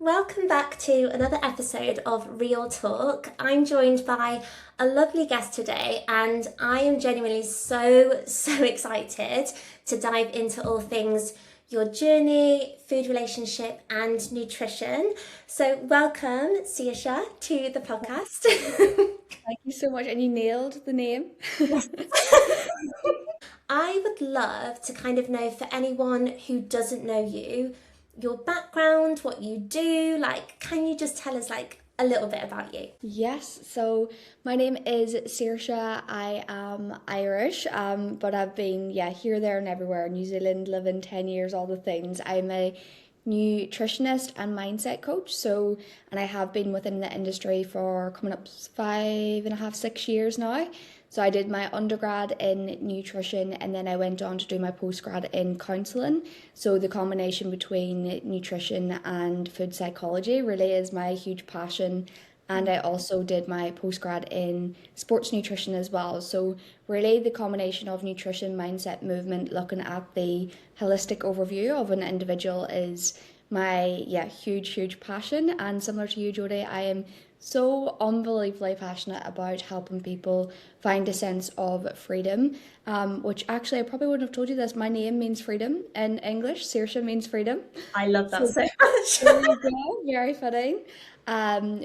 Welcome back to another episode of Real Talk. I'm joined by a lovely guest today, and I am genuinely so excited to dive into all things your journey, food relationship, and nutrition. So, welcome, Saoirse, to the podcast. Thank you so much. And you nailed the name. I would love to kind of know for anyone who doesn't know you, your background, what you do. Like, can you just tell us like a little bit about you? Yes, so my name is Saoirse. I am Irish, but I've been, here, there, and everywhere. New Zealand, living 10 years, all the things. I'm a nutritionist and mindset coach. And I have been within the industry for coming up 5.5, 6 years now. So I did my undergrad in nutrition and then I went on to do my postgrad in counselling. So the combination between nutrition and food psychology really is my huge passion. And I also did my postgrad in sports nutrition as well. So really the combination of nutrition, mindset, movement, looking at the holistic overview of an individual is my huge passion. And similar to you, Jodie, I am so unbelievably passionate about helping people find a sense of freedom, which actually I probably wouldn't have told you this. My name means freedom in English. Saoirse means freedom. I love that So so much. there you go, very fitting.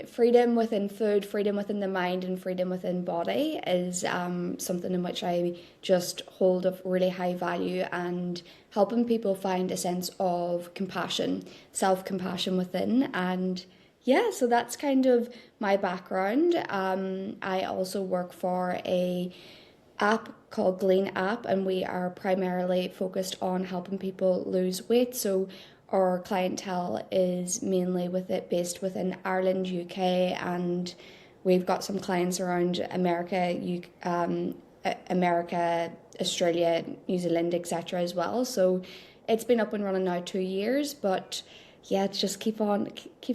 Freedom within food, freedom within the mind, and freedom within body is something in which I just hold of really high value, and helping people find a sense of compassion, self-compassion within. And yeah, so that's kind of my background. I also work for a app called Glean app, and we are primarily focused on helping people lose weight. So our clientele is mainly with it based within Ireland, UK, and we've got some clients around America, Australia, New Zealand, etc. as well. So it's been up and running now 2 years, but yeah, it's just keeps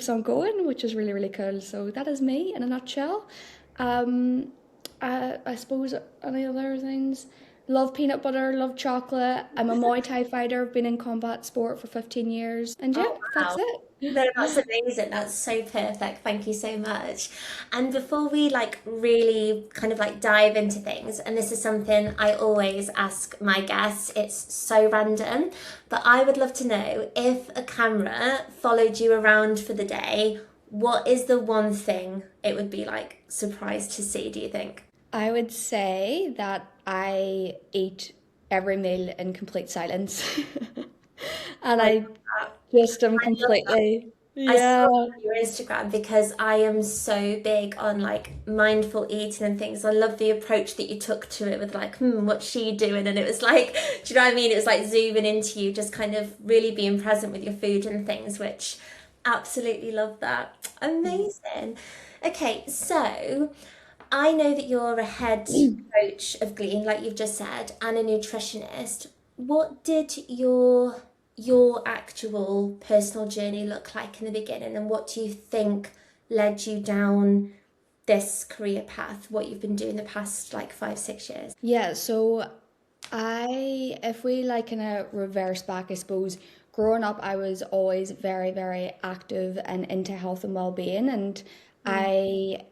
on going, which is really cool. So that is me in a nutshell. Um, I suppose any other things. Love peanut butter, love chocolate. I'm a Muay Thai fighter. I've been in combat sport for 15 years. And yeah, Oh, that's wow. No, that's it. amazing. That's so perfect. Thank you so much. And before we like really kind of like dive into things, and this is something I always ask my guests, it's so random, but I would love to know if a camera followed you around for the day, what is the one thing it would be like surprised to see, do you think? I would say that I eat every meal in complete silence. And I love I that. just am I love that. completely, I saw yeah. it on your Instagram because I am so big on like mindful eating and things. I love the approach that you took to it with like, what's she doing? And it was like, do you know what I mean? It was like zooming into you, just kind of really being present with your food and things, which absolutely love that. Amazing. Okay, so I know that you're a head coach of Glean, like you've just said, and a nutritionist. What did your actual personal journey look like in the beginning, and what do you think led you down this career path? What you've been doing the past like 5, 6 years? Yeah, so if we like kind of reverse back, I suppose, growing up, I was always very active and into health and well-being. And Mm, I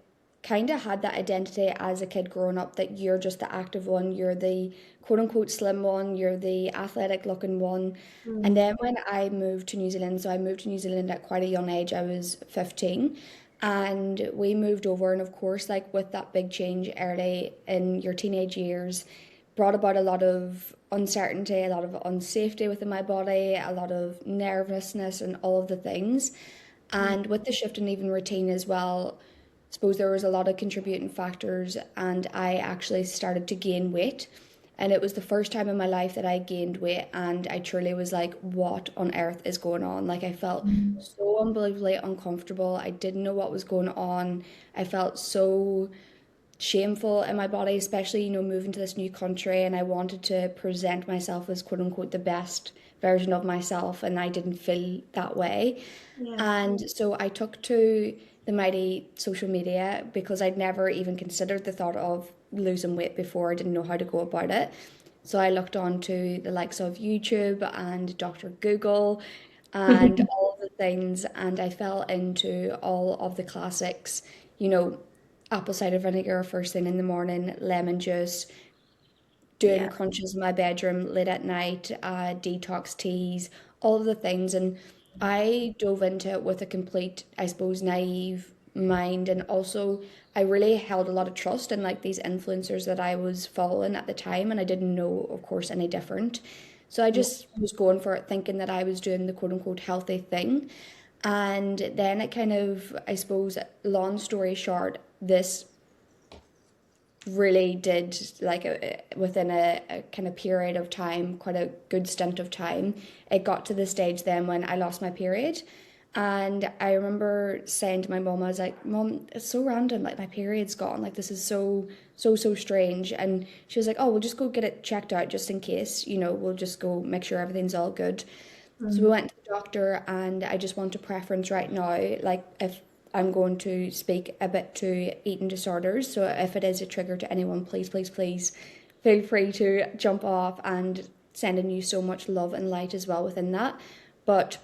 kind of had that identity as a kid growing up that you're just the active one, you're the quote unquote slim one, you're the athletic looking one. And mm, then when I moved to New Zealand, so I moved to New Zealand at quite a young age, I was 15. And we moved over, and of course, like with that big change early in your teenage years, brought about a lot of uncertainty, a lot of unsafety within my body, a lot of nervousness, and all of the things. mm. And with the shift in even routine as well, I suppose there was a lot of contributing factors, and I actually started to gain weight. And it was the first time in my life that I gained weight, and I truly was like, what on earth is going on? Like, I felt so unbelievably uncomfortable. I didn't know what was going on. I felt so shameful in my body, especially, moving to this new country, and I wanted to present myself as quote unquote the best version of myself, and I didn't feel that way. Yeah. And so I took to the mighty social media because I'd never even considered the thought of losing weight before. I didn't know how to go about it. So I looked on to the likes of YouTube and Dr. Google and all of the things, and I fell into all of the classics, you know, apple cider vinegar first thing in the morning, lemon juice, doing Yeah. crunches in my bedroom late at night, detox teas, all of the things. And I dove into it with a complete, I suppose, naive mind. And also, I really held a lot of trust in like these influencers that I was following at the time. And I didn't know, of course, any different. So I Yeah. just was going for it thinking that I was doing the quote unquote healthy thing. And then it kind of, I suppose, long story short, this really did like within a kind of period of time, quite a good stint of time, it got to the stage then when I lost my period. And I remember saying to my mom, I was like, Mom, it's so random, like my period's gone, like this is so strange. And she was like, oh, we'll just go get it checked out just in case, we'll just go make sure everything's all good. So we Mm. went to the doctor, and I just want to preference right now, like if I'm going to speak a bit to eating disorders. So if it is a trigger to anyone, please, please, please feel free to jump off, and sending you so much love and light as well within that. But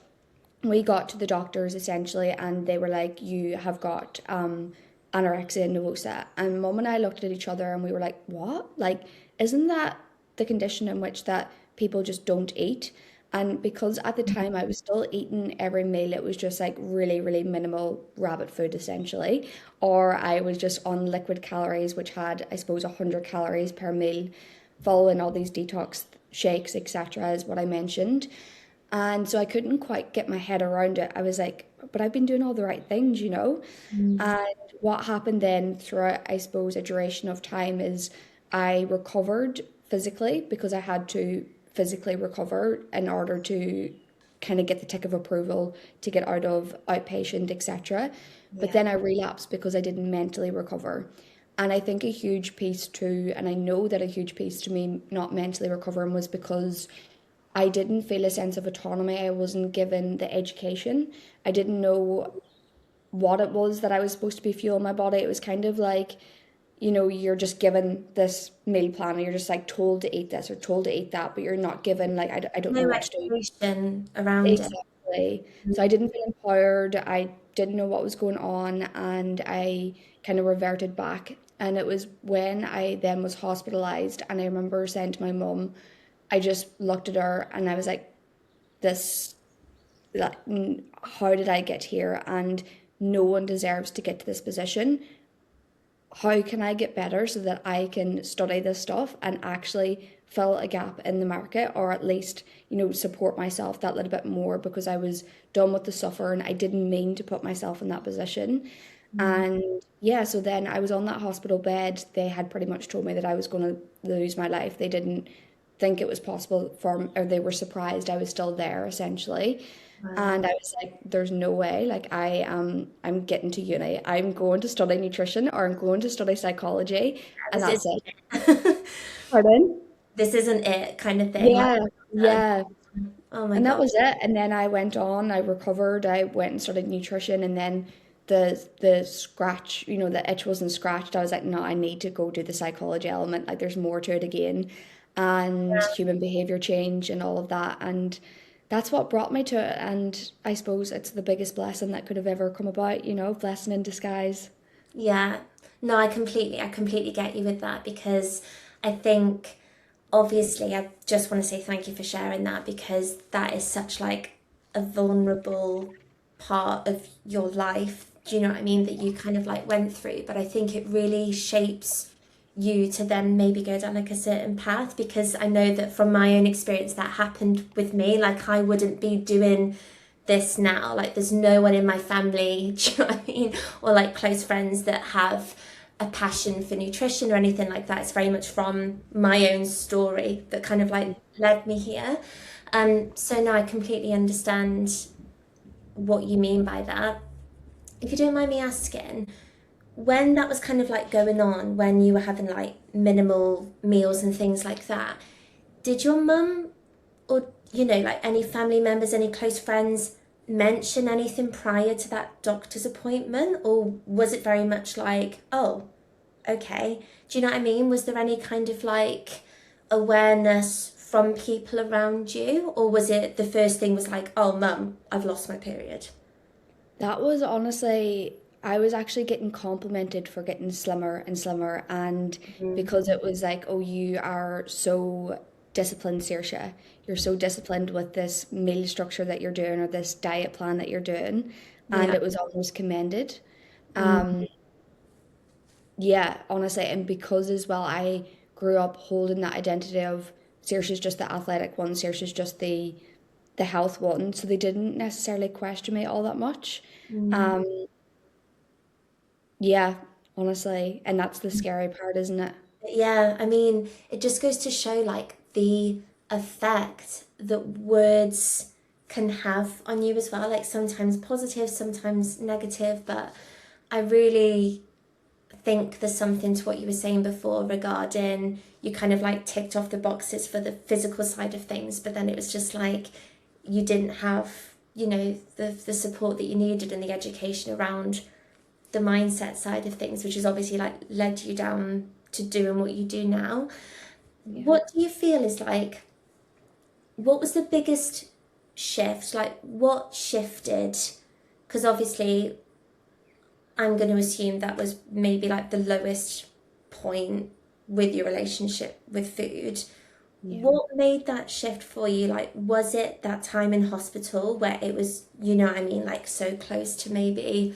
we got to the doctors essentially, and they were like, you have got anorexia nervosa. And mom and I looked at each other and we were like, what? Like, isn't that the condition in which that people just don't eat? And because at the time I was still eating every meal, it was just like really, really minimal rabbit food essentially. Or I was just on liquid calories, which had, I suppose, 100 calories per meal, following all these detox shakes, etc., is what I mentioned. And so I couldn't quite get my head around it. I was like, but I've been doing all the right things, you know? Mm. And what happened then throughout, I suppose, a duration of time is I recovered physically, because I had to physically recover in order to kind of get the tick of approval to get out of outpatient, etc. But Yeah. then I relapsed because I didn't mentally recover. And I think a huge piece too, and I know that a huge piece to me not mentally recovering was because I didn't feel a sense of autonomy. I wasn't given the education. I didn't know what it was that I was supposed to be fueling my body. It was kind of like, you're just given this meal plan, and you're just like told to eat this or told to eat that, but you're not given, like, I don't know No what to do. education around it. Exactly. Mm. So I didn't feel empowered. I didn't know what was going on, and I kind of reverted back. And it was when I then was hospitalized, and I remember saying to my mum, I just looked at her and I was like, this, like, how did I get here? And no one deserves to get to this position. How can I get better so that I can study this stuff and actually fill a gap in the market, or at least, support myself that little bit more, because I was done with the suffering. I didn't mean to put myself in that position. Mm. And yeah, so then I was on that hospital bed. They had pretty much told me that I was going to lose my life. They didn't think it was possible for, or they were surprised I was still there essentially. Wow. And I was like, there's no way. Like, I'm getting to uni. I'm going to study nutrition, or I'm going to study psychology, and This that's it. is Pardon? this isn't it kind of thing. Like, Yeah, yeah. oh my And that God. was it. And then I went on, I recovered, I went and studied nutrition, and then the scratch, the itch wasn't scratched. I was like, no, I need to go do the psychology element. Like, there's more to it again, and human behavior change and all of that. And that's what brought me to it. And I suppose it's the biggest blessing that could have ever come about, blessing in disguise. Yeah. No, I completely get you with that, because I think obviously I just want to say thank you for sharing that, because that is such like a vulnerable part of your life. Do you know what I mean? That you kind of like went through, but I think it really shapes you to then maybe go down like a certain path, because I know that from my own experience that happened with me. Like, I wouldn't be doing this now. Like, there's no one in my family, do you know what I mean? Or like close friends that have a passion for nutrition or anything like that. It's very much from my own story that kind of like led me here. So now I completely understand what you mean by that. If you don't mind me asking, when that was kind of like going on, when you were having like minimal meals and things like that, did your mum, or like any family members, any close friends, mention anything prior to that doctor's appointment? Or was it very much like, oh, okay? Do you know what I mean? Was there any kind of like awareness from people around you, or was it the first thing was like, oh, mum, I've lost my period? That was honestly, I was actually getting complimented for getting slimmer and slimmer, and Mm. because it was like, oh, you are so disciplined, Saoirse. You're so disciplined with this meal structure that you're doing or this diet plan that you're doing, and Yeah. it was almost commended. Mm. Um, yeah, honestly, and because as well, I grew up holding that identity of Saoirse's just the athletic one, Saoirse's just the health one, so they didn't necessarily question me all that much. Mm. Um, Yeah, honestly, and that's the scary part, isn't it? Yeah, I mean, it just goes to show like the effect that words can have on you as well, like sometimes positive, sometimes negative, but I really think there's something to what you were saying before regarding you kind of like ticked off the boxes for the physical side of things, but then it was just like you didn't have, the support that you needed and the education around the mindset side of things, which has obviously like led you down to doing what you do now. Yeah. What do you feel is like, what was the biggest shift? Like, what shifted? Because obviously, I'm going to assume that was maybe like the lowest point with your relationship with food. Yeah. What made that shift for you? Like, was it that time in hospital where it was, what I mean, like so close to maybe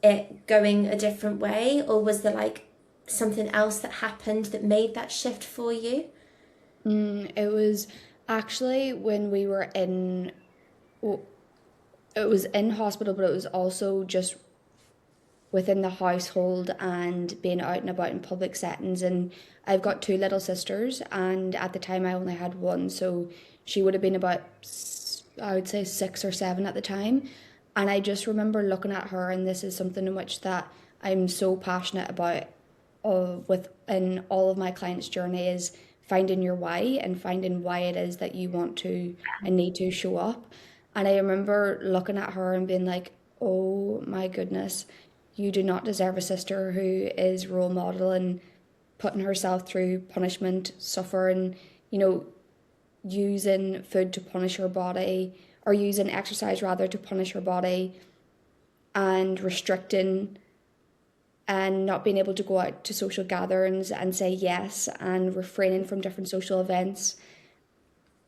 it going a different way, or was there like something else that happened that made that shift for you? It was actually when we were in, well, it was in hospital, but it was also just within the household and being out and about in public settings. And I've got two little sisters, and at the time I only had one, so she would have been about, I would say 6 or 7 at the time. And I just remember looking at her, and this is something in which that I'm so passionate about within all of my clients' journey is finding your why and finding why it is that you want to and need to show up. And I remember looking at her and being like, oh my goodness, you do not deserve a sister who is role model and putting herself through punishment, suffering, you know, using food to punish her body, or using exercise rather to punish her body, and restricting and not being able to go out to social gatherings and say yes, and refraining from different social events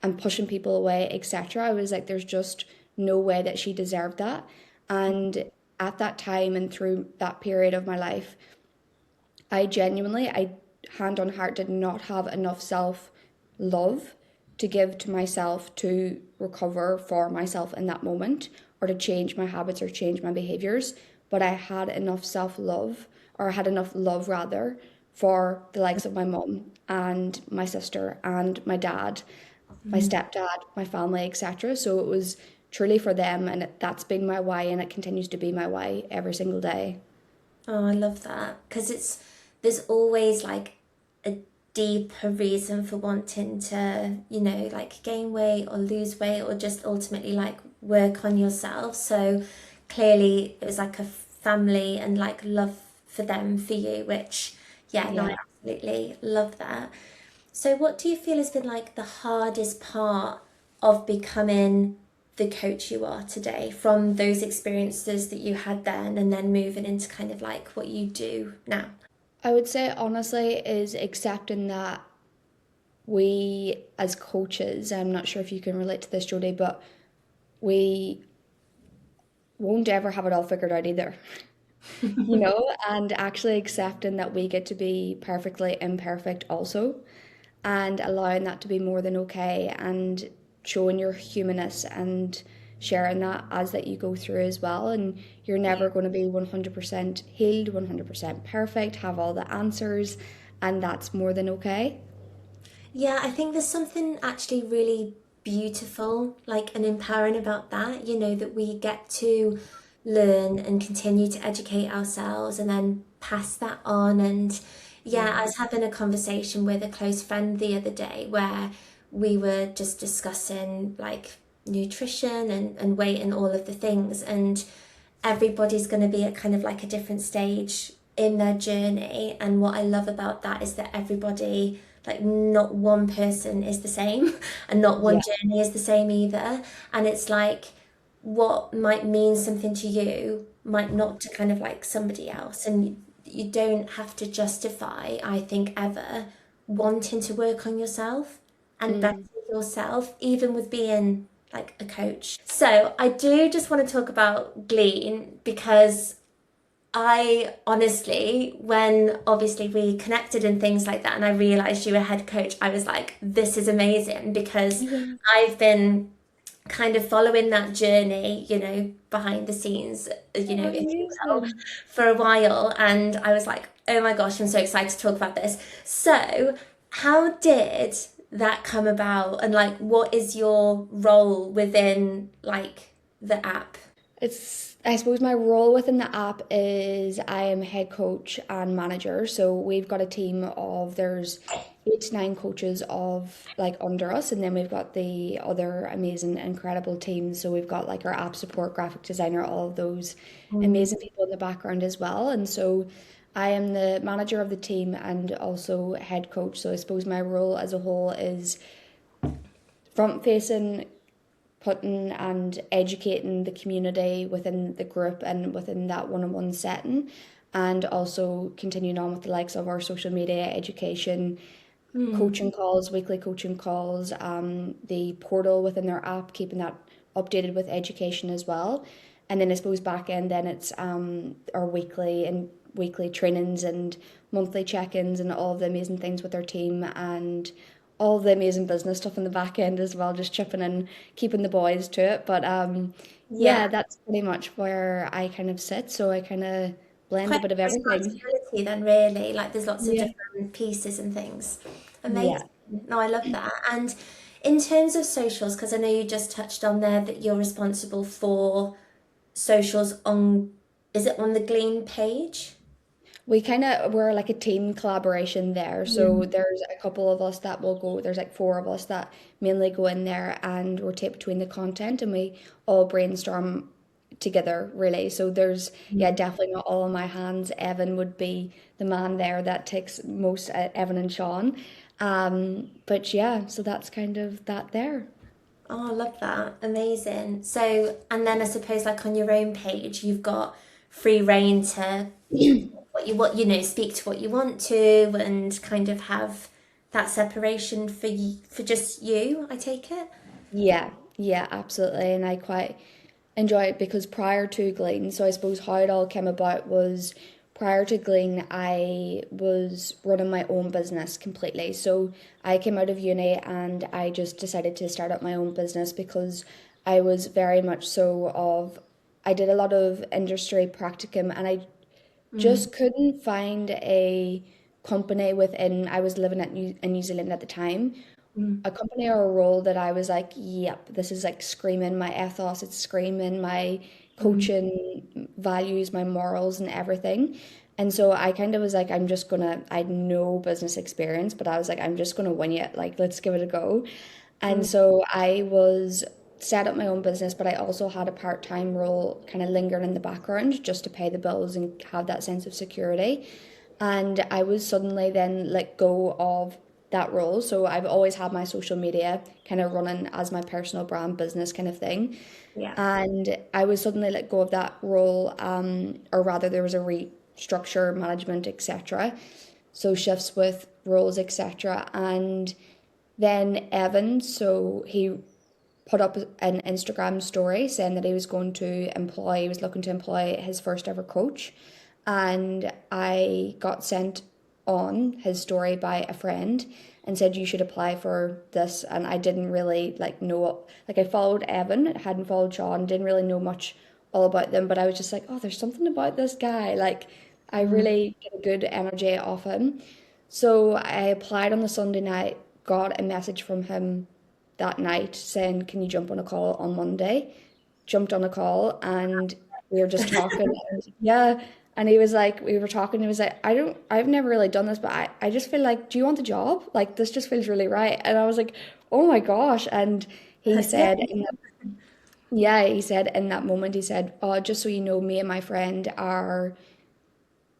and pushing people away, etc. I was like, there's just no way that she deserved that. And at that time and through that period of my life, I hand on heart, did not have enough self love to give to myself to recover for myself in that moment or to change my habits or change my behaviors. But I had enough self love, or I had enough love rather, for the likes of my mum and my sister and my dad, my Mm. stepdad, my family, etc. So it was truly for them, and that's been my why, and it continues to be my why every single day. Oh, I love that because there's always like a deeper reason for wanting to, like gain weight or lose weight or just ultimately like work on yourself. So clearly it was like a family and like love for them for you, which yeah, no, I Yeah. absolutely love that. So what do you feel has been like the hardest part of becoming the coach you are today from those experiences that you had then and then moving into kind of like what you do now? I would say honestly is accepting that we as coaches, I'm not sure if you can relate to this, Jodie, but we won't ever have it all figured out either. And actually accepting that we get to be perfectly imperfect also, and allowing that to be more than okay, and showing your humanness and sharing that as that you go through as well. And you're never going to be 100% healed, 100% perfect, have all the answers, and that's more than okay. Yeah, I think there's something actually really beautiful, like and empowering about that, that we get to learn and continue to educate ourselves and then pass that on. And yeah, Yeah. I was having a conversation with a close friend the other day where we were just discussing like nutrition and weight and all of the things. And everybody's going to be at kind of like a different stage in their journey. And what I love about that is that everybody like not one person is the same and not one Yeah. journey is the same either. And it's like what might mean something to you might not to kind of like somebody else. And you don't have to justify, I think, ever wanting to work on yourself and better Mm. yourself, even with being like a coach. So I do just want to talk about Glean because I honestly, when obviously we connected and things like that, and I realized you were head coach, I was like, this is amazing because Yeah. I've been kind of following that journey, behind the scenes, Oh, if you will, amazing. for a while. And I was like, oh my gosh, I'm so excited to talk about this. So, how did that come about? And like, what is your role within like the app? I suppose my role within the app is I am head coach and manager. So we've got a team of there's 8 to 9 coaches of like under us, and then we've got the other amazing, incredible teams. So we've got like our app support, graphic designer, all of those Mm, amazing people in the background as well. And so I am the manager of the team and also head coach. So I suppose my role as a whole is front facing, putting and educating the community within the group and within that one-on-one setting, and also continuing on with the likes of our social media education, mm, coaching calls, weekly coaching calls, the portal within their app, keeping that updated with education as well. And then I suppose back end, then it's our weekly trainings and monthly check-ins and all of the amazing things with our team and all the amazing business stuff in the back end as well, just chipping in, keeping the boys to it. But yeah, yeah, that's pretty much where I kind of sit. So I kind of blend a quite bit of a everything. responsibility then, really. Like, there's lots of Yeah. different pieces and things. Amazing. Yeah. No, I love that. And in terms of socials, because I know you just touched on there that you're responsible for socials on, is it on the Glean page? We're like a team collaboration there. So Mm. there's a couple of us that will go, there's like 4 of us that mainly go in there and rotate between the content and we all brainstorm together really. So there's, yeah, definitely not all in my hands. Evan would be the man there that takes most, Evan and Sean. But yeah, so that's kind of that there. Oh, I love that. Amazing. So, and then I suppose like on your own page, you've got free reign to speak to what you want to and kind of have that separation for you, for just you, I take it. Yeah, yeah, absolutely. And I quite enjoy it because prior to Glean, so I suppose how it all came about was prior to Glean, I was running my own business completely. So I came out of uni and I just decided to start up my own business because I was very much so of, I did a lot of industry practicum and I Mm, just couldn't find a company within, I was living in New Zealand at the time, mm, a company or a role that I was like, yep, this is like screaming my ethos, it's screaming my mm, coaching values, my morals, and everything. And so I kind of was like, I had no business experience, but I was like, I'm just gonna wing it. Like, let's give it a go. And mm, so I was set up my own business, but I also had a part-time role kind of lingering in the background just to pay the bills and have that sense of security. And I was suddenly then let go of that role. So I've always had my social media kind of running as my personal brand business kind of thing. yeah. And I was suddenly let go of that role, or rather, there was a restructure, management, etc. So shifts with roles, etc. And then Evan, so he put up an Instagram story saying that he was looking to employ his first ever coach. And I got sent on his story by a friend and said you should apply for this. And I didn't really like know, like I followed Evan, hadn't followed Sean, didn't really know much all about them, but I was just like, oh, there's something about this guy. Like I Mm, really get a good energy off him. So I applied on the Sunday night, got a message from him that night saying, can you jump on a call on Monday? Jumped on a call and we were just talking. And yeah. And he was like, we were talking, he was like, I've never really done this, but I just feel like, do you want the job? Like, this just feels really right. And I was like, oh my gosh. And he yeah. said, yeah, he said in that moment, he said, oh, just so you know, me and my friend are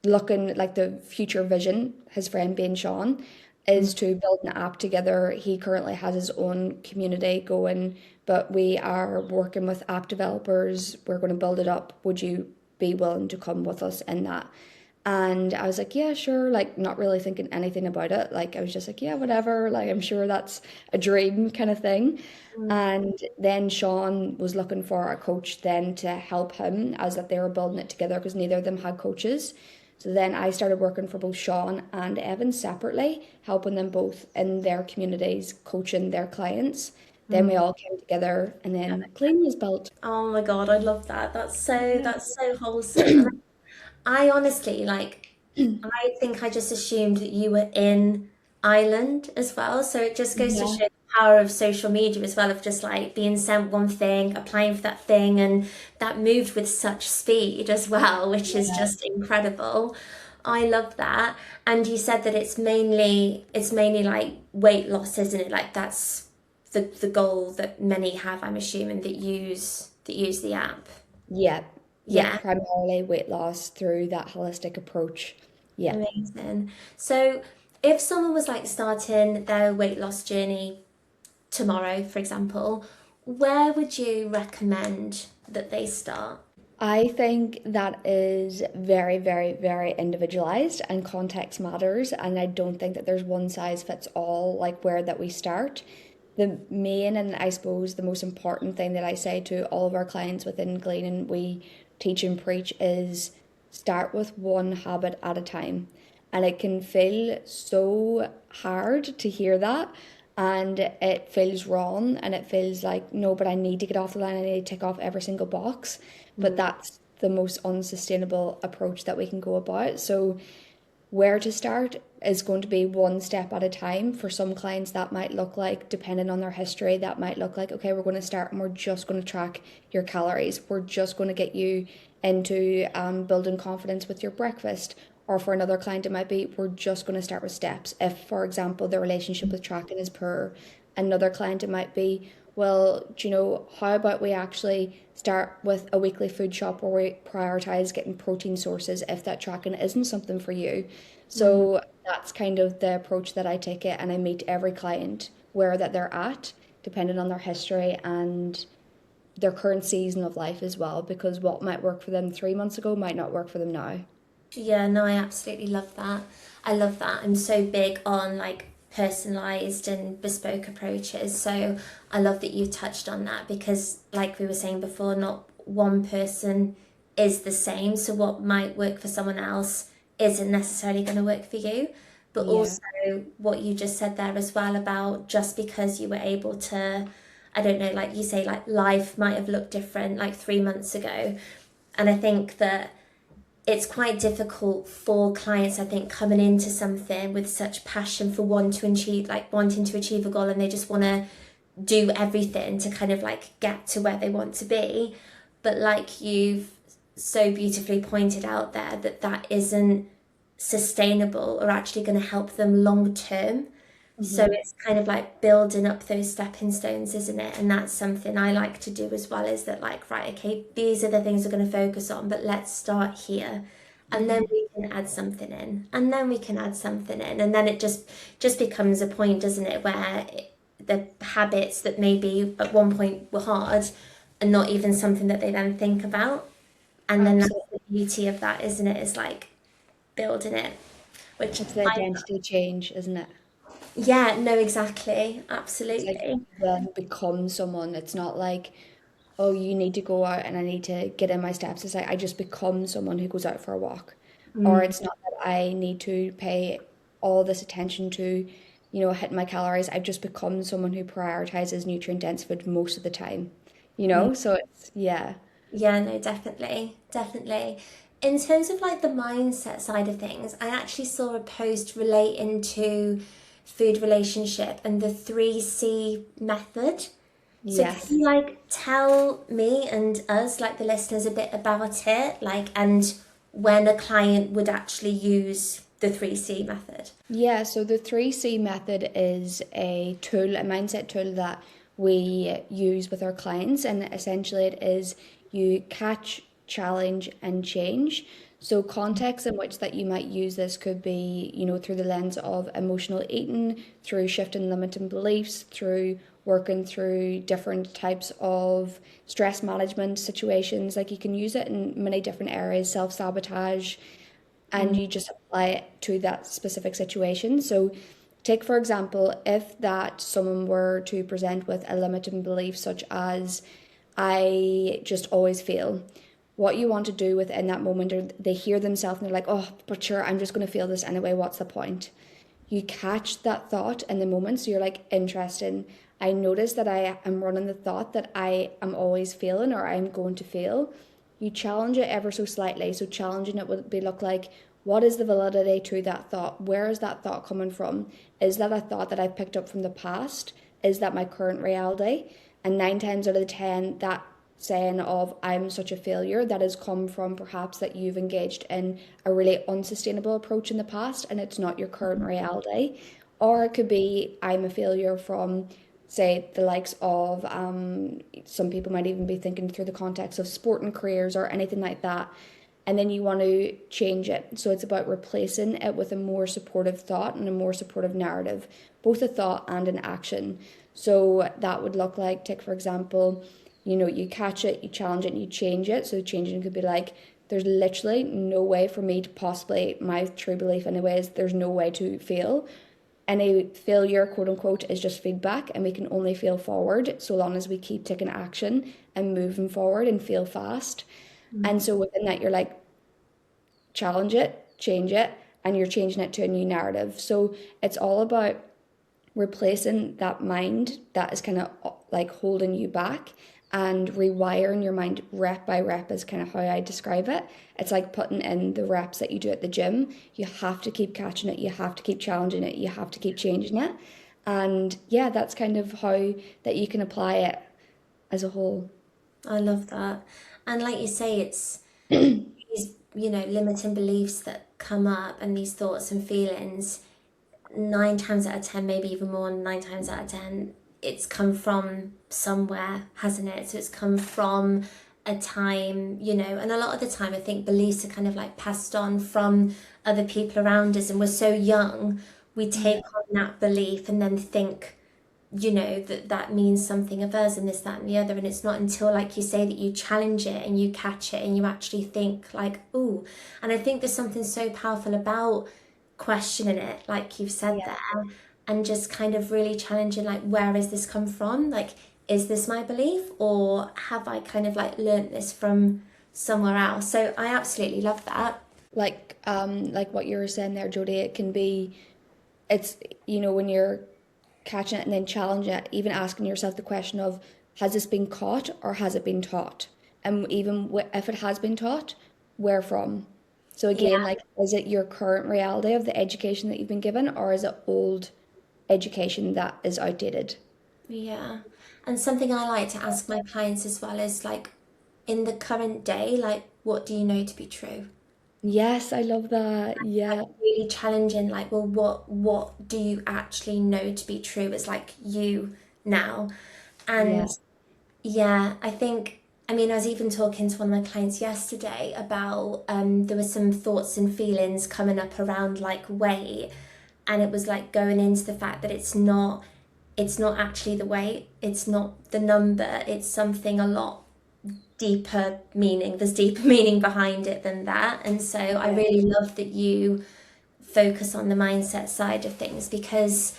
looking like the future vision, his friend being Sean, is to build an app together. He currently has his own community going, but we are working with app developers. We're going to build it up. Would you be willing to come with us in that? And I was like, yeah, sure. Like, not really thinking anything about it. Like, I was just like, yeah, whatever. Like, I'm sure that's a dream kind of thing. Mm. And then Sean was looking for a coach then to help him, as that they were building it together because neither of them had coaches. So then I started working for both Sean and Evan separately, helping them both in their communities, coaching their clients. Then we Mm. all came together and then Clean was built. Oh my God, I love that. That's so wholesome. And I honestly like I think I just assumed that you were in Ireland as well. So it just goes to Yeah. show the power of social media as well, of just like being sent one thing, applying for that thing, and that moved with such speed as well, which is Yeah. just incredible. I love that. And you said that it's mainly like weight loss, isn't it? Like that's the goal that many have, I'm assuming, that use the app. Yeah. Yeah. Yeah. Primarily weight loss through that holistic approach. Yeah. Amazing. So, if someone was like starting their weight loss journey tomorrow, for example, where would you recommend that they start? I think that is very, very, very individualized and context matters. And I don't think that there's one size fits all, like where that we start. The main and I suppose the most important thing that I say to all of our clients within Glean and we teach and preach is start with one habit at a time. And it can feel so hard to hear that. And it feels wrong and it feels like, no, but I need to get off the line. I need to tick off every single box. But Mm. that's the most unsustainable approach that we can go about. So where to start is going to be one step at a time. For some clients, that might look like, depending on their history, that might look like, okay, we're going to start and we're just going to track your calories. We're just going to get you into building confidence with your breakfast. Or for another client, it might be, we're just going to start with steps. If, for example, their relationship with tracking is poor, another client, it might be, well, do you know, how about we actually start with a weekly food shop where we prioritize getting protein sources if that tracking isn't something for you. Mm. So that's kind of the approach that I take it, and I meet every client where that they're at, depending on their history and their current season of life as well, because what might work for them 3 months ago might not work for them now. Yeah, no, I absolutely love that. I love that. I'm so big on like personalized and bespoke approaches. So I love that you touched on that because, like we were saying before, not one person is the same. So what might work for someone else isn't necessarily going to work for you. But Yeah. also, what you just said there as well about just because you were able to, I don't know, like you say, like life might have looked different like 3 months ago. And I think that it's quite difficult for clients, I think, coming into something with such passion for wanting to achieve a goal, and they just want to do everything to kind of like get to where they want to be. But like you've so beautifully pointed out there, that isn't sustainable or actually going to help them long term. So Hmm. it's kind of like building up those stepping stones, isn't it? And that's something I like to do as well, is that like, right, okay, these are the things we're going to focus on, but let's start here. And then Hmm. we can add something in, and then we can add something in, and then it just becomes a point, doesn't it, where the habits that maybe at one point were hard are not even something that they then think about. And then that's Absolutely. the beauty of that, isn't it? Is like building it, which It's the I identity change, isn't it? yeah, no, exactly, It's like absolutely. you then become someone. It's not like, oh, you need to go out and I need to get in my steps. It's like I just become someone who goes out for a walk. Or Mm. it's not that I need to pay all this attention to, hit my calories. I've just become someone who prioritizes nutrient dense food most of the time. So it's, yeah. Yeah, no, definitely, definitely. In terms of like the mindset side of things, I actually saw a post relating to food relationship and the 3C method. So can Yes. you like tell me and us, like the listeners, a bit about it, like, and when a client would actually use the 3C method? Yeah, so the 3C method is a tool, a mindset tool that we use with our clients, and essentially it is you catch challenge, and change. So context in which that you might use this could be, through the lens of emotional eating, through shifting limiting beliefs, through working through different types of stress management situations. Like you can use it in many different areas, self-sabotage, and Mm. you just apply it to that specific situation. So take for example, if that someone were to present with a limiting belief such as I just always fail. What you want to do within that moment, or they hear themselves and they're like, oh, but sure, I'm just going to feel this anyway. What's the point? You catch that thought in the moment. So you're like, interesting. I notice that I am running the thought that I am always failing or I'm going to fail. You challenge it ever so slightly. So challenging it would be look like, what is the validity to that thought? Where is that thought coming from? Is that a thought that I've picked up from the past? Is that my current reality? And 9 times out of the 10, that saying of I'm such a failure, that has come from perhaps that you've engaged in a really unsustainable approach in the past and it's not your current reality. Or it could be I'm a failure from, say, the likes of some people might even be thinking through the context of sporting careers or anything like that. And then you want to change it. So it's about replacing it with a more supportive thought and a more supportive narrative, both a thought and an action. So that would look like, take for example, you catch it, you challenge it, and you change it. So changing could be like, there's literally no way for me to possibly, my true belief anyway is there's no way to fail. Any failure, quote unquote, is just feedback, and we can only fail forward so long as we keep taking action and moving forward and fail fast. And Mm. so within that, you're like, challenge it, change it, and you're changing it to a new narrative. So it's all about replacing that mind that is kind of like holding you back and rewiring your mind rep by rep is kind of how I describe it. It's like putting in the reps that you do at the gym. You have to keep catching it, you have to keep challenging it, you have to keep changing it. And yeah, that's kind of how that you can apply it as a whole. I love that. And like you say, it's these, limiting beliefs that come up and these thoughts and feelings, 9 times out of 10, maybe even more, 9 times out of 10, it's come from somewhere, hasn't it? So it's come from a time, and a lot of the time I think beliefs are kind of like passed on from other people around us, and we're so young, we Yeah, take on that belief and then think, that that means something of us and this, that, and the other. And it's not until, like you say, that you challenge it and you catch it and you actually think, like, ooh. And I think there's something so powerful about questioning it, like you've said yeah, there, and just kind of really challenging, like, where has this come from? Like, is this my belief, or have I kind of like learnt this from somewhere else? So I absolutely love that. like what you were saying there, Jodie, it can be, it's, when you're catching it and then challenging it, even asking yourself the question of, has this been caught or has it been taught? And even if it has been taught, where from? So again, Yeah. like, is it your current reality of the education that you've been given, or is it old education that is outdated? Yeah. And something I like to ask my clients as well is like, in the current day, like, what do you know to be true? Yes, I love that. Like Yeah, really challenging, like, well, what do you actually know to be true? It's like you now. And yeah, yeah, I think, I mean, I was even talking to one of my clients yesterday about there were some thoughts and feelings coming up around like weight, and it was like going into the fact that it's not actually the weight, it's not the number, it's something a lot deeper meaning. There's deeper meaning behind it than that. And so I yeah, really love that you focus on the mindset side of things, because,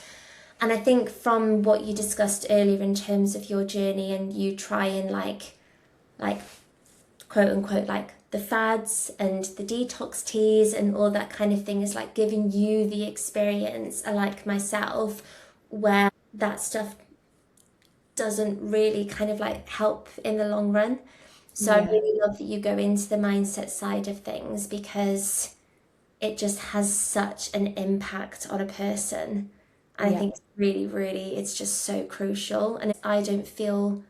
and I think from what you discussed earlier in terms of your journey, and you try and like quote unquote like the fads and the detox teas and all that kind of thing, is like giving you the experience, like myself, where that stuff doesn't really kind of like help in the long run. So I yeah, really love that you go into the mindset side of things, because it just has such an impact on a person. And I yeah, think it's really, really, it's just so crucial. And I don't feel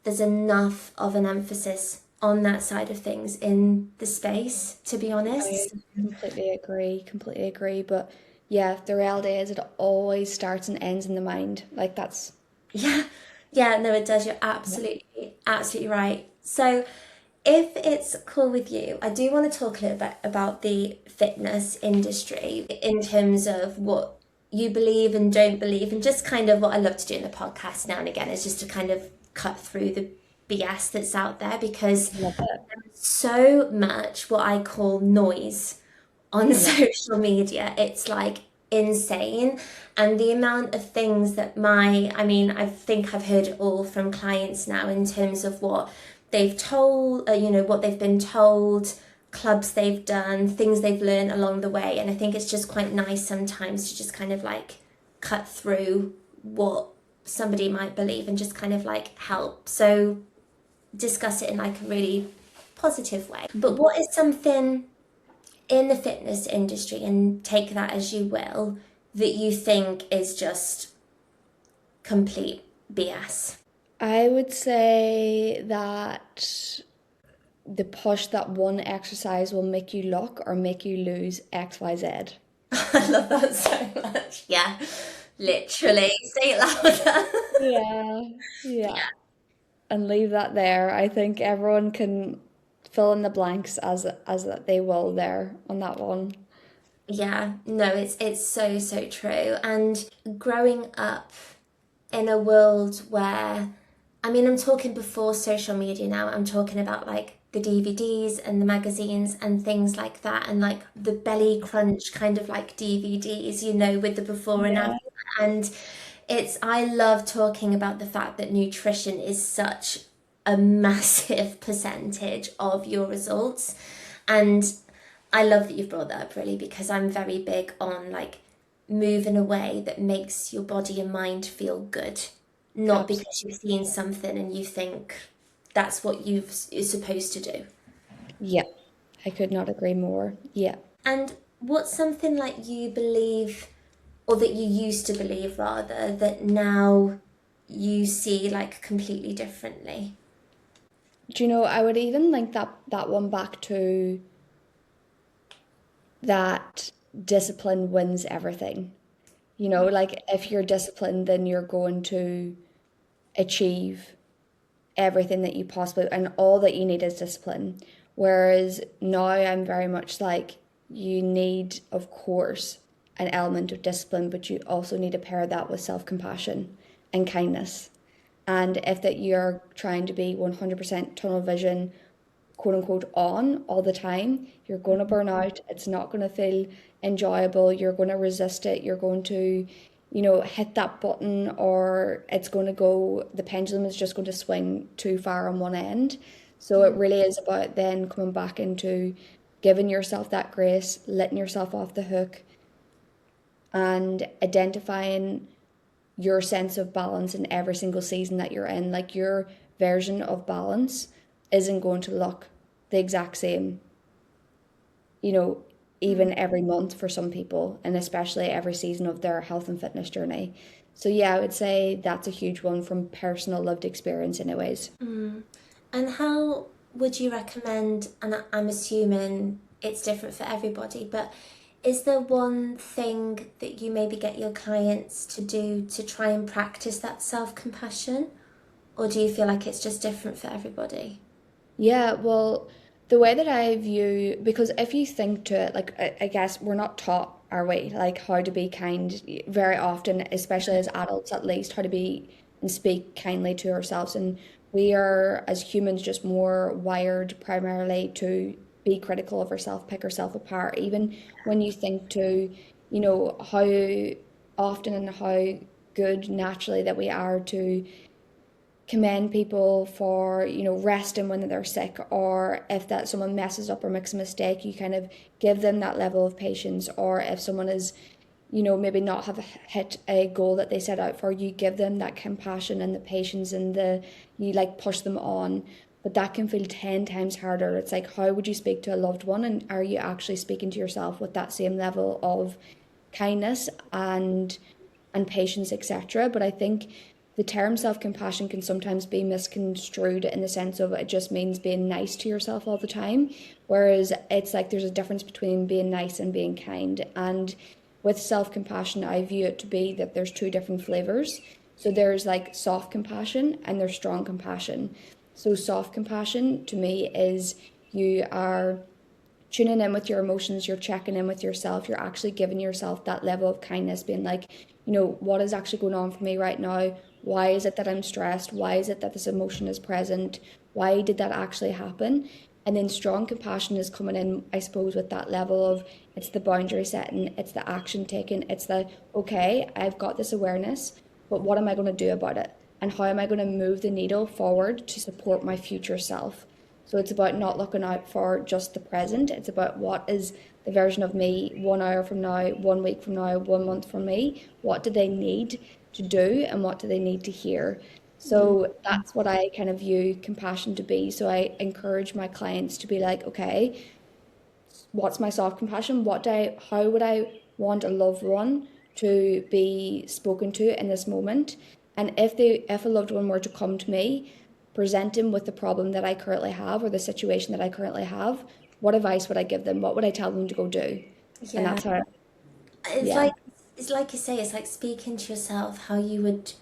there's enough of an emphasis on that side of things in the space, to be I honest. completely agree, completely agree. But yeah, the reality is it always starts and ends in the mind. Like Yeah, yeah, no, it does. You're yeah, absolutely, absolutely right. So, if it's cool with you, I do want to talk a little bit about the fitness industry in terms of what you believe and don't believe, and just kind of what I love to do in the podcast now and again is just to kind of cut through the BS that's out there, because Love it. there's so much what I call noise on Yeah. social media. It's like insane. And the amount of things that I mean, I think I've heard it all from clients now in terms of what they've told, what they've been told, clubs they've done, things they've learned along the way. And I think it's just quite nice sometimes to just kind of like cut through what somebody might believe and just kind of like help. So discuss it in like a really positive way. But what is something in the fitness industry, and take that as you will, that you think is just complete BS? I would say that the push that one exercise will make you look or make you lose XYZ. I love that so much. Yeah, literally. Say it louder. Yeah, yeah. And leave that there. I think everyone can fill in the blanks as that they will there on that one. Yeah, no, it's so so true. And growing up in a world where, I mean, I'm talking before social media now, I'm talking about like the DVDs and the magazines and things like that, and like the belly crunch kind of like DVDs, with the before and after. Yeah. And I love talking about the fact that nutrition is such a massive percentage of your results. And I love that you've brought that up, really, because I'm very big on like move in a way that makes your body and mind feel good, not Absolutely. because you've seen something and you think that's what you're supposed to do. Yeah. I could not agree more. Yeah. And what's something like you believe, or that you used to believe rather, that now you see like completely differently? Do you know, I would even link that one back to that discipline wins everything. You know, like if you're disciplined, then you're going to achieve everything that you possibly, and all that you need is discipline. Whereas now I'm very much like, you need, of course, an element of discipline, but you also need to pair that with self-compassion and kindness. And if that you're trying to be 100% tunnel vision, quote unquote, on all the time, you're going to burn out. It's not going to feel enjoyable. You're going to resist it. You're going to, hit that button, or it's going to go, the pendulum is just going to swing too far on one end. So it really is about then coming back into giving yourself that grace, letting yourself off the hook, and identifying your sense of balance in every single season that you're in. Like, your version of balance isn't going to look the exact same, you know, even every month for some people, and especially every season of their health and fitness journey. So yeah, I would say that's a huge one from personal lived experience anyways. And how would you recommend, and I'm assuming it's different for everybody, but is there one thing that you maybe get your clients to do to try and practice that self-compassion? Or do you feel like it's just different for everybody? Yeah, well, the way that I view, because if you think to it, like, I guess we're not taught, are we, like how to be kind very often, especially as adults at least, how to be and speak kindly to ourselves. And we are, as humans, just more wired primarily to be critical of ourselves, pick ourselves apart. Even when you think to, how often and how good naturally that we are to commend people for resting when they're sick, or if that someone messes up or makes a mistake, you kind of give them that level of patience. Or if someone is maybe not have hit a goal that they set out for, you give them that compassion and the patience, and you like push them on. But that can feel 10 times harder. It's like, how would you speak to a loved one, and are you actually speaking to yourself with that same level of kindness and patience, etc.? But I think the term self-compassion can sometimes be misconstrued in the sense of it just means being nice to yourself all the time, whereas it's like there's a difference between being nice and being kind. And with self-compassion, I view it to be that there's two different flavors. So there's like soft compassion and there's strong compassion. So self-compassion to me is you are tuning in with your emotions, you're checking in with yourself, you're actually giving yourself that level of kindness, being like, what is actually going on for me right now? Why is it that I'm stressed? Why is it that this emotion is present? Why did that actually happen? And then strong compassion is coming in, I suppose, with that level of it's the boundary setting, it's the action taken, it's the okay, I've got this awareness, but what am I going to do about it? And how am I going to move the needle forward to support my future self? So it's about not looking out for just the present. It's about what is the version of me 1 hour from now, 1 week from now, 1 month from me. What do they need to do and what do they need to hear? So that's what I kind of view compassion to be. So I encourage my clients to be like, okay, what's my soft compassion? How would I want a loved one to be spoken to in this moment? And if a loved one were to come to me, present him with the problem that I currently have or the situation that I currently have, what advice would I give them? What would I tell them to go do? And Yeah. that's how, It's yeah, like it's like you say, it's like speaking to yourself how you would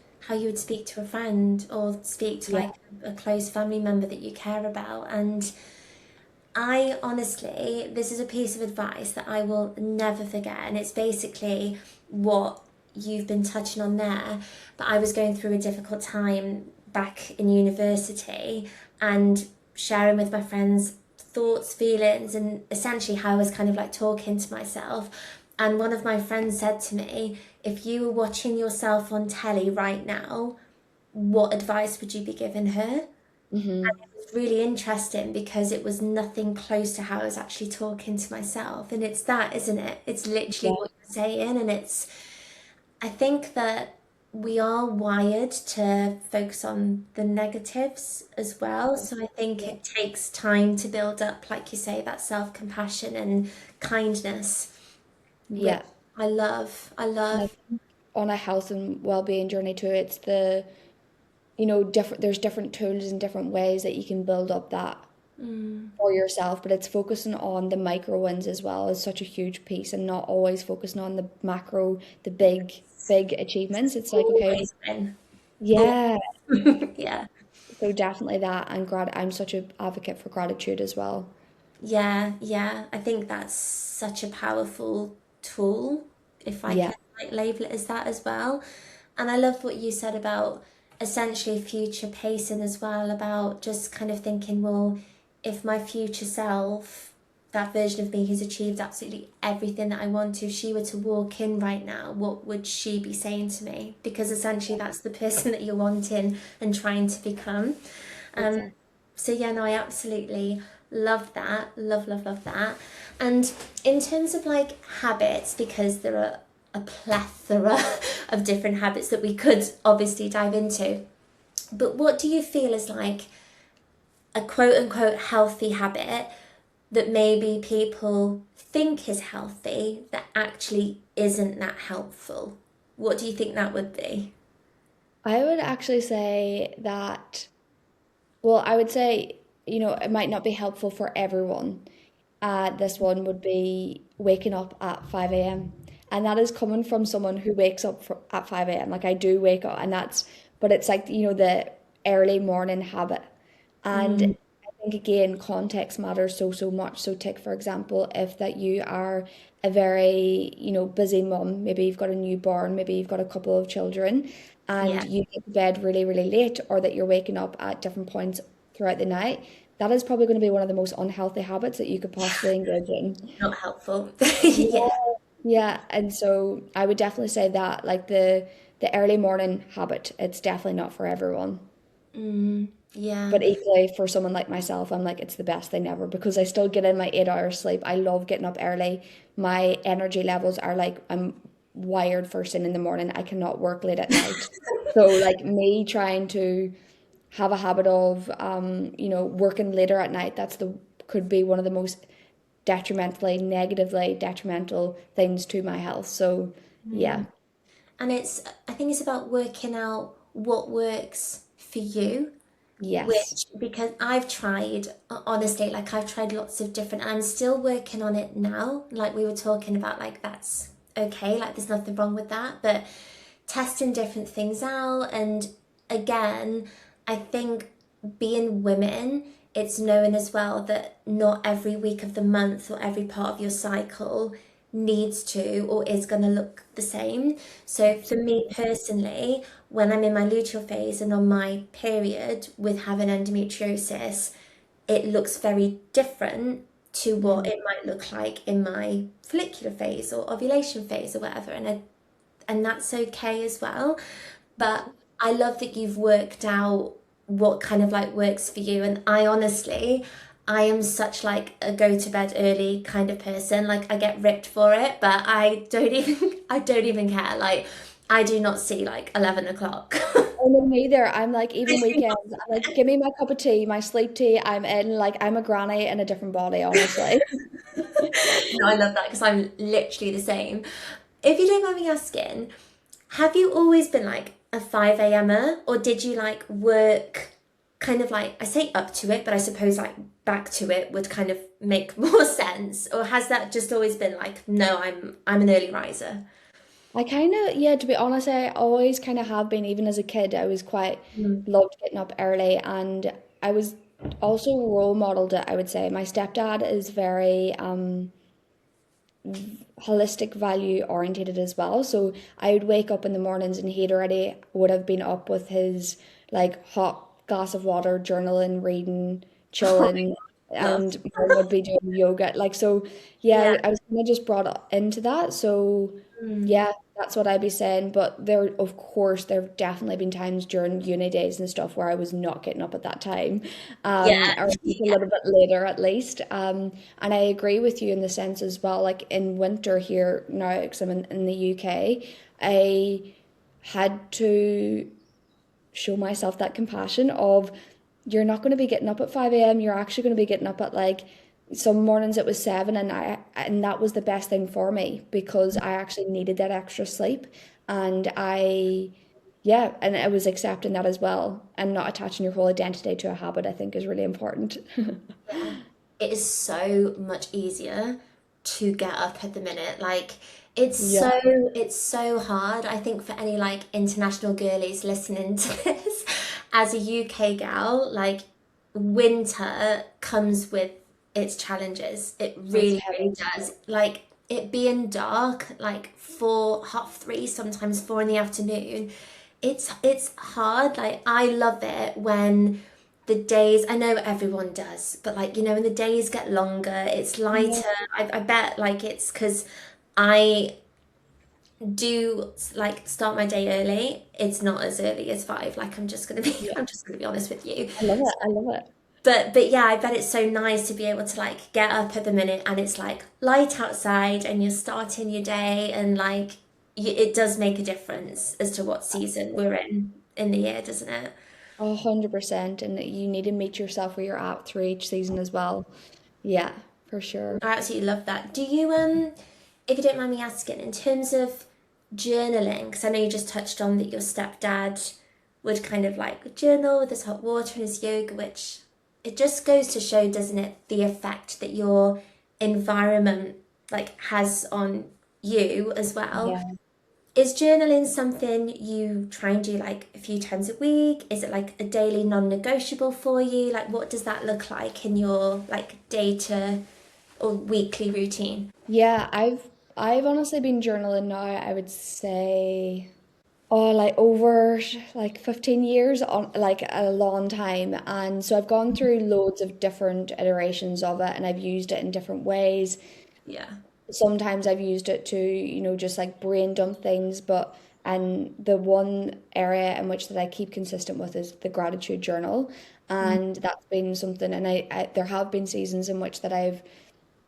speak to a friend or speak to yeah, like a close family member that you care about. And I honestly, this is a piece of advice that I will never forget, and it's basically what you've been touching on there. But I was going through a difficult time back in university and sharing with my friends thoughts, feelings, and essentially how I was kind of like talking to myself. And one of my friends said to me, if you were watching yourself on telly right now, what advice would you be giving her? mm-hmm, Was really interesting because it was nothing close to how I was actually talking to myself. And it's that, isn't it? It's literally yeah, what you're saying. And I think that we are wired to focus on the negatives as well. So I think yeah, it takes time to build up, like you say, that self-compassion and kindness, which yeah. I love. I And I love. think on a health and well-being journey too, it's different, there's different tools and different ways that you can build up that Mm, for yourself, but it's focusing on the micro wins as well is such a huge piece and not always focusing on the macro, the big achievements. It's like, okay, always win. yeah. Yeah. So definitely that and I'm such an advocate for gratitude as well. Yeah, yeah. I think that's such a powerful tool, if I Yeah. can like label it as that as well. And I love what you said about essentially future pacing as well, about just kind of thinking, well, if my future self, that version of me who's achieved absolutely everything that I want to, if she were to walk in right now, what would she be saying to me? Because essentially that's the person that you're wanting and trying to become. Um, Exactly. so yeah, no, I absolutely love that. Love that. And in terms of like habits, because there are a plethora of different habits that we could obviously dive into. But what do you feel is like a quote unquote healthy habit that maybe people think is healthy that actually isn't that helpful? What do you think that would be? I would actually say that, well, I would say, it might not be helpful for everyone. This one would be waking up at 5 a.m. And that is coming from someone who wakes up at 5 a.m. Like I do wake up, but it's like, the early morning habit. And Mm, I think again, context matters so much. So take, for example, if that you are a very, busy mum, maybe you've got a newborn, maybe you've got a couple of children, and yeah, you get to bed really, really late, or that you're waking up at different points throughout the night, that is probably going to be one of the most unhealthy habits that you could possibly engage in. not helpful. Yeah, Yeah. yeah, and so I would definitely say that, like the early morning habit, it's definitely not for everyone. Mm, yeah. But equally, for someone like myself, I'm like, it's the best thing ever because I still get in my 8 hours sleep. I love getting up early. My energy levels are like, I'm wired first thing in the morning. I cannot work late at night. So, like, me trying to have a habit of, working later at night, could be one of the most negatively detrimental things to my health. So, yeah, Mm. And I think it's about working out what works for you, yes, which, because I've tried, honestly, like I've tried lots of different, and I'm still working on it now. Like we were talking about, like that's okay, like there's nothing wrong with that, but testing different things out. And again, I think being women, it's known as well that not every week of the month or every part of your cycle needs to or is going to look the same. So for me personally, when I'm in my luteal phase and on my period with having endometriosis, it looks very different to what Mm. it might look like in my follicular phase or ovulation phase or whatever. And that's okay as well. But I love that you've worked out what kind of like works for you. And I honestly, I am such like a go to bed early kind of person. Like I get ripped for it, but I don't even I don't even care. Like I do not see like 11 o'clock. Oh no, neither. I'm like even weekends. I'm like, give me my cup of tea, my sleep tea. I'm in. Like I'm a granny in a different body, honestly. No, I love that because I'm literally the same. If you don't mind me asking, have you always been like a 5 a.m.er or did you like work kind of like, I say up to it, but I suppose like back to it would kind of make more sense? Or has that just always been like, no, I'm an early riser? I kind of, yeah, to be honest, I always kind of have been, even as a kid, I was quite Mm. loved getting up early, and I was also role modeled it, I would say. My stepdad is very holistic value orientated as well. So I would wake up in the mornings and he'd already would have been up with his like hot glass of water, journaling, reading, Oh, chilling, love. and mom would be doing yoga. Like so, yeah, Yeah. I was kind of just brought into that. So Mm. yeah, that's what I'd be saying. But there, of course, there have definitely been times during uni days and stuff where I was not getting up at that time, Yeah. or just a little bit later at least. And I agree with you in the sense as well, like in winter here now, because I'm in the UK, I had to show myself that compassion of you're not going to be getting up at 5 a.m. You're actually going to be getting up at like some mornings it was 7 and that was the best thing for me because I actually needed that extra sleep and I yeah, and I was accepting that as well and not attaching your whole identity to a habit I think is really important. It is so much easier to get up at the minute. Like Yeah. it's so hard. I think for any like international girlies listening to this, as a UK gal, like winter comes with its challenges. It It's really, really heavy. does. Like it being dark, like 4, half 3, sometimes 4 in the afternoon. It's hard. Like I love it when the days, I know everyone does, but like, when the days get longer, it's Yeah. lighter. I bet like it's because I do like start my day early. It's not as early as 5. Like Yeah. I'm just gonna be honest with you. I love it. I love it. But yeah, I bet it's so nice to be able to like get up at the minute and it's like light outside and you're starting your day and like it does make a difference as to what season we're in the year, doesn't it? 100%. And you need to meet yourself where you're at through each season as well. Yeah, for sure. I absolutely love that. Do you, if you don't mind me asking, in terms of journaling, because I know you just touched on that your stepdad would kind of like journal with his hot water and his yoga, which it just goes to show, doesn't it, the effect that your environment like has on you as well. Yeah. Is journaling something you try and do like a few times a week? Is it like a daily non-negotiable for you? Like what does that look like in your like day to or weekly routine? Yeah, I've honestly been journaling now, I would say oh like over like 15 years on like a long time. And so I've gone through loads of different iterations of it and I've used it in different ways. Yeah. Sometimes I've used it to, just like brain dump things, but and the one area in which that I keep consistent with is the gratitude journal. Mm. And that's been something and I there have been seasons in which that I've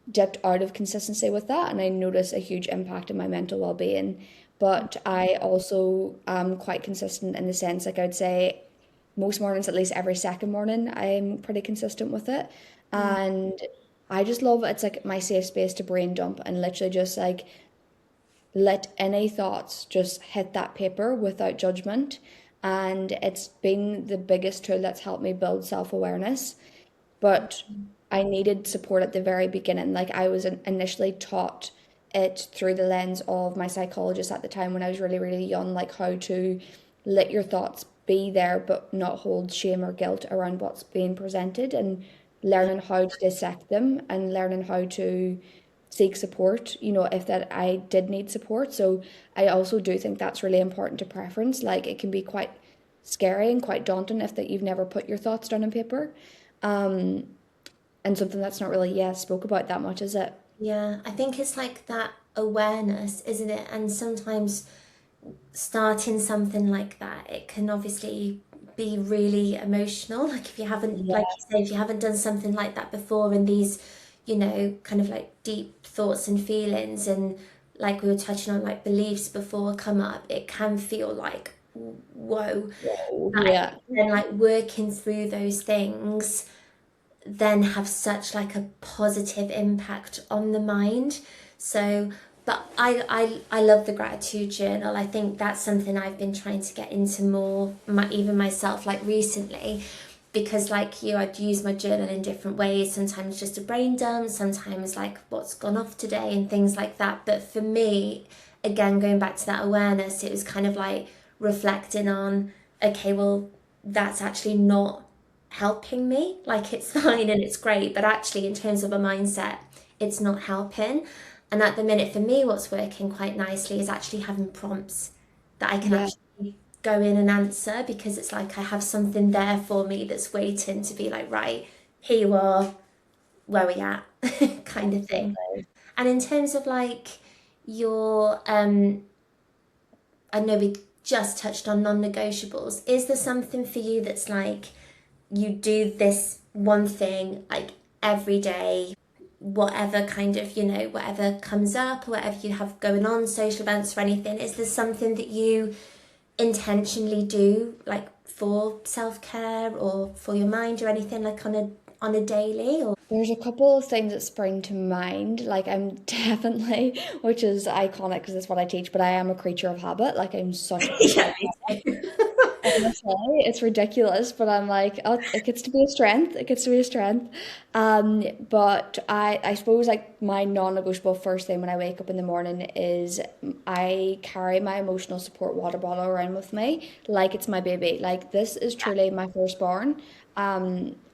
dipped out of consistency with that and I notice a huge impact in my mental well-being. But I also am quite consistent in the sense like I would say most mornings, at least every second morning, I'm pretty consistent with it. Mm. And I just love it's like my safe space to brain dump and literally just like let any thoughts just hit that paper without judgment. And it's been the biggest tool that's helped me build self-awareness. But I needed support at the very beginning. Like I was initially taught it through the lens of my psychologist at the time when I was really, really young, like how to let your thoughts be there but not hold shame or guilt around what's being presented, and learning how to dissect them and learning how to seek support, if that I did need support. So I also do think that's really important to preference. Like it can be quite scary and quite daunting if that you've never put your thoughts down on paper. Um, and something that's not really, spoke about that much, is it? Yeah, I think it's like that awareness, isn't it? And sometimes starting something like that, it can obviously be really emotional. Like if you haven't, Yeah. like you say, if you haven't done something like that before, and these, kind of like deep thoughts and feelings, and like we were touching on, like beliefs before come up, it can feel like, whoa. Whoa. But I Yeah. think then like working through those things then have such like a positive impact on the mind. So, but I love the gratitude journal. I think that's something I've been trying to get into more, even myself, like recently, because like you, I'd use my journal in different ways. Sometimes just a brain dump, sometimes like what's gone off today and things like that. But for me, again, going back to that awareness, it was kind of like reflecting on, okay, well, that's actually not helping me. Like it's fine and it's great, but actually, in terms of a mindset, it's not helping. And at the minute, for me, what's working quite nicely is actually having prompts that I can Yeah. actually go in and answer, because it's like I have something there for me that's waiting to be like, right, here you are, where we at, kind of thing. And in terms of like your, I know we just touched on non-negotiables. Is there something for you that's like, you do this one thing like every day, whatever kind of, whatever comes up, whatever you have going on, social events or anything? Is there something that you intentionally do like for self-care or for your mind or anything, like on a daily or There's a couple of things that spring to mind. Like I'm definitely, which is iconic because that's what I teach, but I am a creature of habit. Like I'm such a creature yeah, of me habit. too. Honestly, it's ridiculous, but I'm like, oh, it gets to be a strength. It gets to be a strength. But I suppose like my non-negotiable first thing when I wake up in the morning is I carry my emotional support water bottle around with me like it's my baby. Like this is truly my firstborn.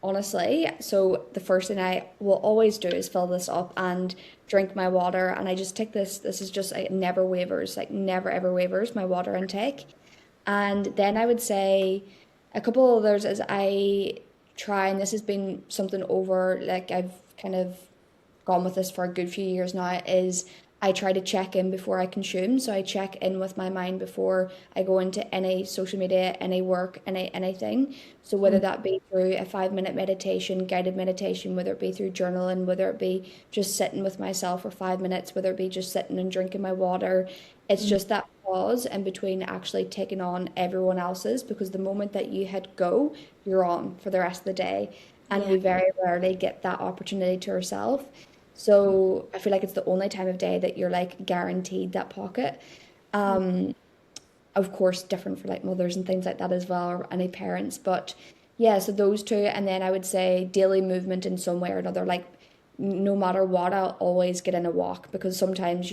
Honestly. So the first thing I will always do is fill this up and drink my water, and I just take this. This is just it never wavers, like never ever wavers. My water intake. And then I would say a couple others is I try, and this has been something over, like I've kind of gone with this for a good few years now, is I try to check in before I consume. So I check in with my mind before I go into any social media, any work, anything. So whether that be through a 5 minute meditation, guided meditation, whether it be through journaling, whether it be just sitting with myself for 5 minutes, whether it be just sitting and drinking my water, it's Mm, just that pause in between actually taking on everyone else's, because the moment that you hit go, you're on for the rest of the day. And yeah, we very rarely get that opportunity to ourselves. So I feel like it's the only time of day that you're like guaranteed that pocket. Um, of course, different for like mothers and things like that as well, or any parents. But yeah, so those two, and then I would say daily movement in some way or another. Like no matter what, I'll always get in a walk, because sometimes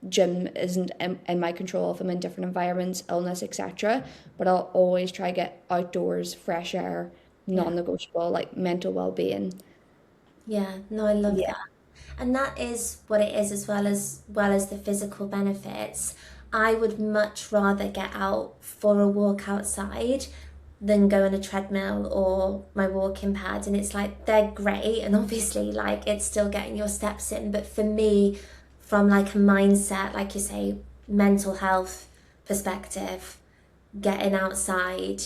gym isn't in my control if I'm in different environments, illness, etc. But I'll always try to get outdoors, fresh air, yeah, non-negotiable, like mental well-being. yeah. No, I love Yeah. that. And that is what it is, as well as the physical benefits. I would much rather get out for a walk outside than go on a treadmill or my walking pad. And it's like they're great, and obviously like it's still getting your steps in. But for me, from like a mindset, like you say, mental health perspective, getting outside,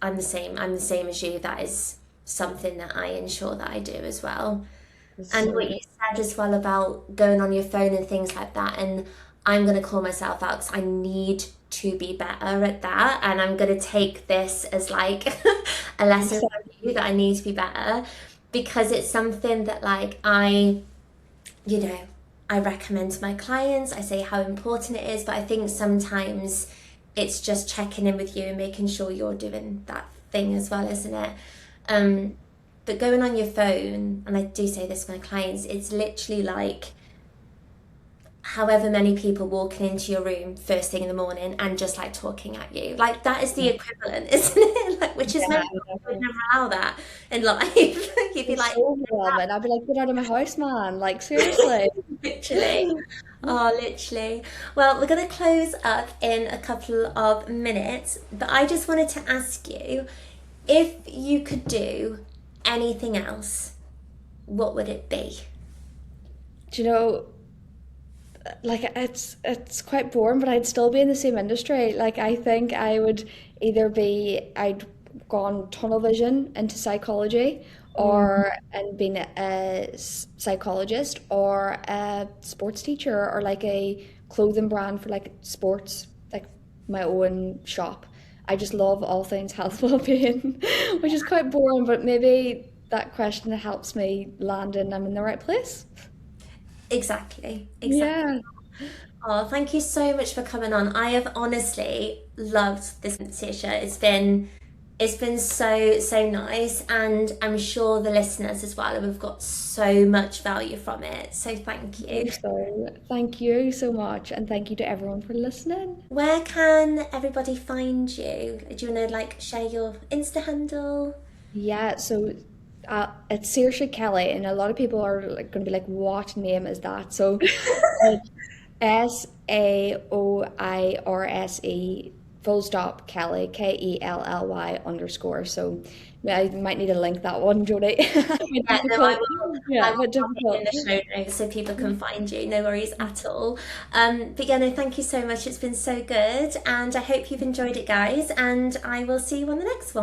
I'm the same. I'm the same as you. That is something that I ensure that I do as well. It's And so what good. you said as well about going on your phone and things like that, and I'm going to call myself out because I need to be better at that. And I'm going to take this as like a lesson from you that I need to be better, because it's something that like you know, I recommend to my clients. I say how important it is, but I think sometimes it's just checking in with you and making sure you're doing that thing as well, isn't it? Um, but going on your phone, and I do say this to my clients, it's literally like however many people walking into your room first thing in the morning and just like talking at you. Like that is the equivalent, isn't it? Like, which is Yeah, mental. I would never allow that in life. You'd be it's like, so overwhelming. I'd be like, get out of my house, man. Like, seriously. literally. Oh, literally. Well, we're going to close up in a couple of minutes, but I just wanted to ask you if you could do anything else, what would it be? Do you know, like it's quite boring, but I'd still be in the same industry. Like I think I would either be I'd gone tunnel vision into psychology, or and been a psychologist, or a sports teacher, or like a clothing brand for like sports, like my own shop. I just love all things health well-being, which is quite boring, but maybe that question helps me land in I'm in the right place. Exactly. Exactly. Yeah. Oh, thank you so much for coming on. I have honestly loved this conversation. It's been so nice, and I'm sure the listeners as well have got so much value from it. So thank you. So, thank you so much, and thank you to everyone for listening. Where can everybody find you? Do you want to like share your Insta handle? Yeah, so it's Saoirse Kelly, and a lot of people are like going to be like, "What name is that?" So, it's Saoirse full stop Kelly, Kelly _. So, I might need to link that one, Jodie. Bit Yeah, no, I difficult. will. I Yeah, will but pop it in difficult. the show notes so people can find you. No worries at all. But yeah, no, thank you so much. It's been so good, and I hope you've enjoyed it, guys. And I will see you on the next one.